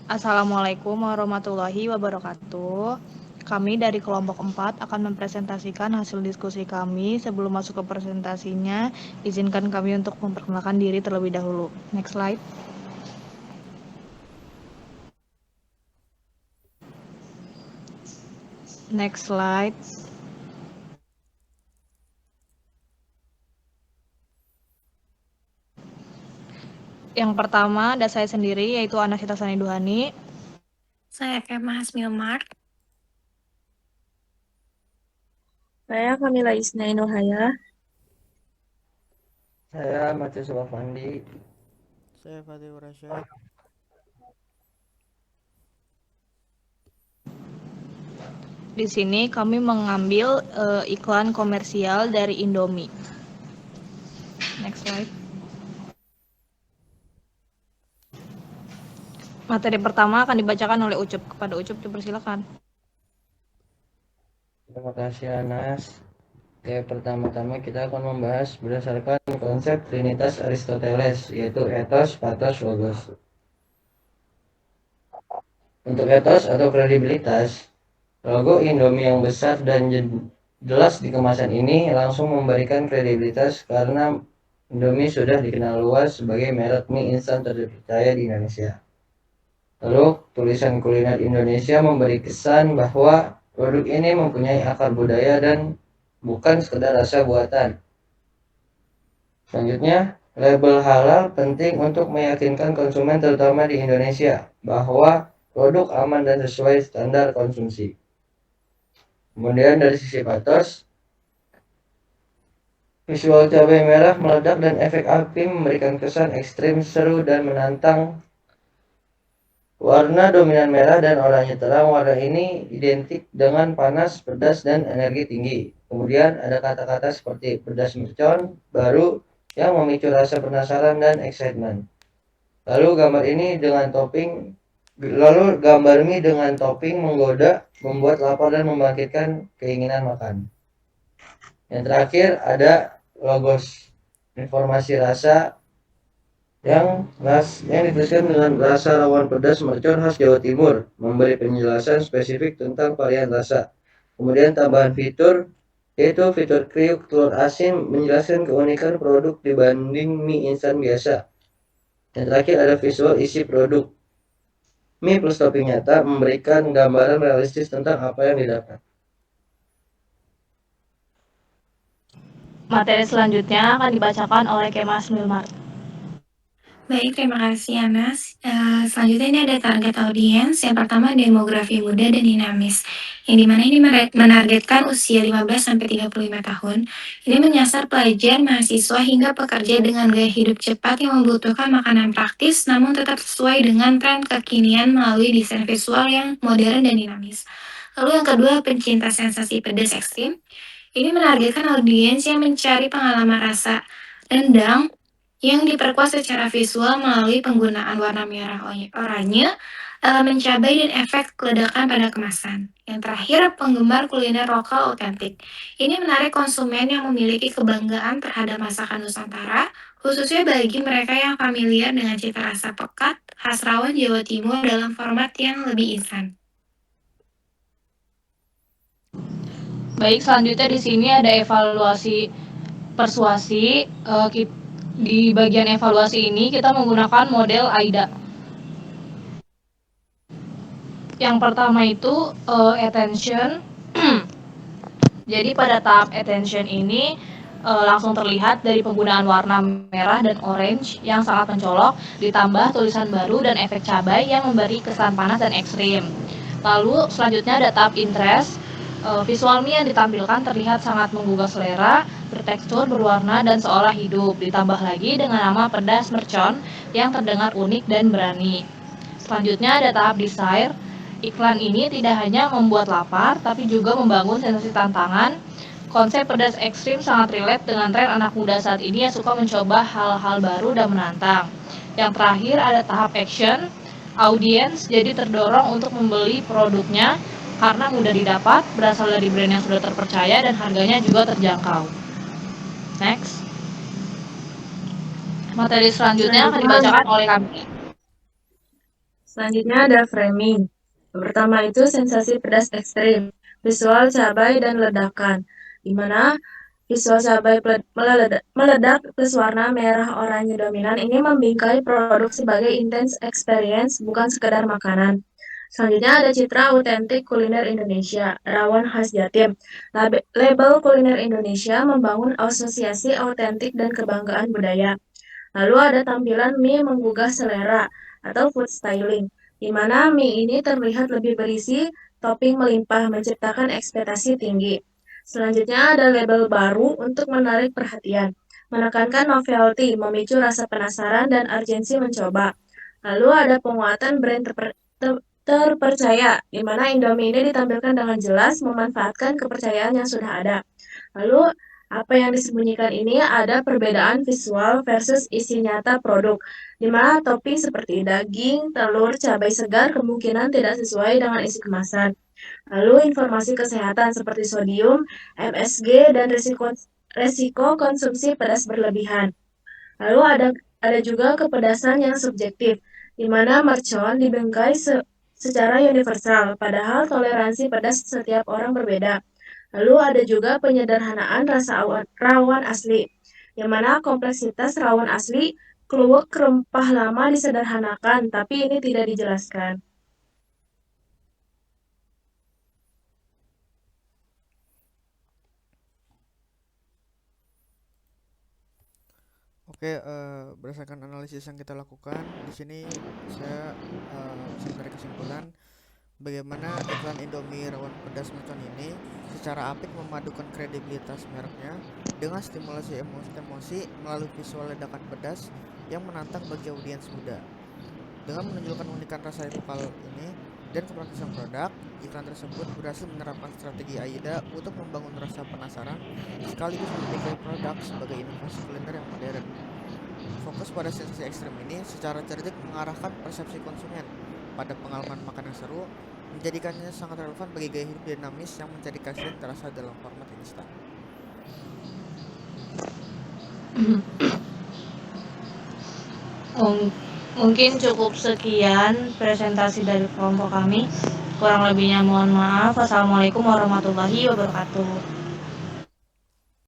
Assalamualaikum warahmatullahi wabarakatuh. Kami dari kelompok 4 akan mempresentasikan hasil diskusi kami. Sebelum masuk ke presentasinya, izinkan kami untuk memperkenalkan diri terlebih dahulu. Next slide. Next slide. Yang pertama ada saya sendiri, yaitu Anasita Sani Duhani. Saya Kemah Hasmilmar. Saya Kamila Isnai Nurhaya. Saya Matius Wafandi. Saya Fatih Rasyad. Di sini kami mengambil iklan komersial dari Indomie. Next slide. Materi pertama akan dibacakan oleh Ucup. Kepada Ucup, dipersilakan. Terima kasih Anas. Oke, pertama-tama kita akan membahas berdasarkan konsep Trinitas Aristoteles, yaitu ethos, pathos, logos. Untuk ethos atau kredibilitas, logo Indomie yang besar dan jelas di kemasan ini langsung memberikan kredibilitas karena Indomie sudah dikenal luas sebagai merek mie instan terpercaya di Indonesia. Lalu, tulisan kuliner Indonesia memberi kesan bahwa produk ini mempunyai akar budaya dan bukan sekedar rasa buatan. Selanjutnya, label halal penting untuk meyakinkan konsumen terutama di Indonesia bahwa produk aman dan sesuai standar konsumsi. Kemudian dari sisi pathos, visual cabai merah meledak dan efek api memberikan kesan ekstrim, seru, dan menantang. Warna dominan merah dan oranye terang. Warna ini identik dengan panas, pedas, dan energi tinggi. Kemudian ada kata-kata seperti pedas mercon, baru, yang memicu rasa penasaran dan excitement. Lalu gambar mie dengan topping menggoda, membuat lapar dan membangkitkan keinginan makan. Yang terakhir ada logos, informasi rasa yang dituliskan dengan rasa rawon pedas mercon khas Jawa Timur, memberi penjelasan spesifik tentang varian rasa. Kemudian tambahan fitur, yaitu fitur kriuk telur asin, menjelaskan keunikan produk dibanding mie instan biasa. Yang terakhir ada visual isi produk. Mie plus topping nyata memberikan gambaran realistis tentang apa yang didapat. Materi selanjutnya akan dibacakan oleh Kemas Milmar. Baik, terima kasih Anas. Selanjutnya ini ada target audiens. Yang pertama demografi muda dan dinamis. Yang dimana ini menargetkan usia 15-35 tahun. Ini menyasar pelajar, mahasiswa, hingga pekerja dengan gaya hidup cepat yang membutuhkan makanan praktis namun tetap sesuai dengan tren kekinian melalui desain visual yang modern dan dinamis. Lalu yang kedua, pencinta sensasi pedas ekstrim. Ini menargetkan audiens yang mencari pengalaman rasa rendang yang diperkuat secara visual melalui penggunaan warna merah oranye, elemen cabai, dan efek ledakan pada kemasan. Yang terakhir, penggemar kuliner lokal otentik. Ini menarik konsumen yang memiliki kebanggaan terhadap masakan Nusantara, khususnya bagi mereka yang familiar dengan cita rasa pekat khas rawon Jawa Timur dalam format yang lebih instan. Baik, selanjutnya di sini ada evaluasi persuasi. Di bagian evaluasi ini kita menggunakan model AIDA. Yang pertama itu attention. Jadi pada tahap attention ini langsung terlihat dari penggunaan warna merah dan orange yang sangat mencolok, ditambah tulisan baru dan efek cabai yang memberi kesan panas dan ekstrim. Lalu selanjutnya ada tahap interest. Visual mie yang ditampilkan terlihat sangat menggugah selera, bertekstur, berwarna, dan seolah hidup. Ditambah lagi dengan nama pedas mercon yang terdengar unik dan berani. Selanjutnya ada tahap desire. Iklan ini tidak hanya membuat lapar, tapi juga membangun sensasi tantangan. Konsep pedas ekstrim sangat relate dengan tren anak muda saat ini yang suka mencoba hal-hal baru dan menantang. Yang terakhir ada tahap action. Audiens jadi terdorong untuk membeli produknya karena mudah didapat, berasal dari brand yang sudah terpercaya, dan harganya juga terjangkau. Next. Materi selanjutnya akan dibacakan oleh kami. Selanjutnya ada framing. Yang pertama itu sensasi pedas ekstrim, visual cabai dan ledakan, di mana visual cabai meledak plus warna merah oranye dominan ini membingkai produk sebagai intense experience, bukan sekedar makanan. Selanjutnya ada citra autentik kuliner Indonesia, rawon khas Jatim. Label kuliner Indonesia membangun asosiasi autentik dan kebanggaan budaya. Lalu ada tampilan mie menggugah selera atau food styling, di mana mie ini terlihat lebih berisi, topping melimpah, menciptakan ekspektasi tinggi. Selanjutnya ada label baru untuk menarik perhatian, menekankan novelty, memicu rasa penasaran dan urgensi mencoba. Lalu ada penguatan brand terpercaya, di mana Indomie ini ditampilkan dengan jelas memanfaatkan kepercayaan yang sudah ada. Lalu apa yang disembunyikan ini ada perbedaan visual versus isi nyata produk, di mana topping seperti daging, telur, cabai segar kemungkinan tidak sesuai dengan isi kemasan. Lalu informasi kesehatan seperti sodium, MSG, dan resiko konsumsi pedas berlebihan. Lalu ada juga kepedasan yang subjektif, di mana mercon dibingkai secara universal, padahal toleransi pedas setiap orang berbeda. Lalu ada juga penyederhanaan rasa rawon asli, yang mana kompleksitas rawon asli, kluwek rempah lama disederhanakan, tapi ini tidak dijelaskan. Oke, berdasarkan analisis yang kita lakukan, di sini saya bisa menarik kesimpulan bagaimana iklan Indomie rawon pedas mercon ini secara apik memadukan kredibilitas mereknya dengan stimulasi emosi melalui visual ledakan pedas yang menantang bagi audiens muda. Dengan menunjukkan unikan rasa lokal ini dan kepraktisan produk, iklan tersebut berhasil menerapkan strategi AIDA untuk membangun rasa penasaran sekaligus membingkai produk sebagai inovasi kuliner yang modern. Fokus pada sensasi ekstrem ini secara cerdik mengarahkan persepsi konsumen pada pengalaman makan yang seru, menjadikannya sangat relevan bagi gaya hidup dinamis yang mencari keaslian terasa dalam format instan. Mungkin cukup sekian presentasi dari kelompok kami. Kurang lebihnya mohon maaf. Wassalamualaikum warahmatullahi wabarakatuh.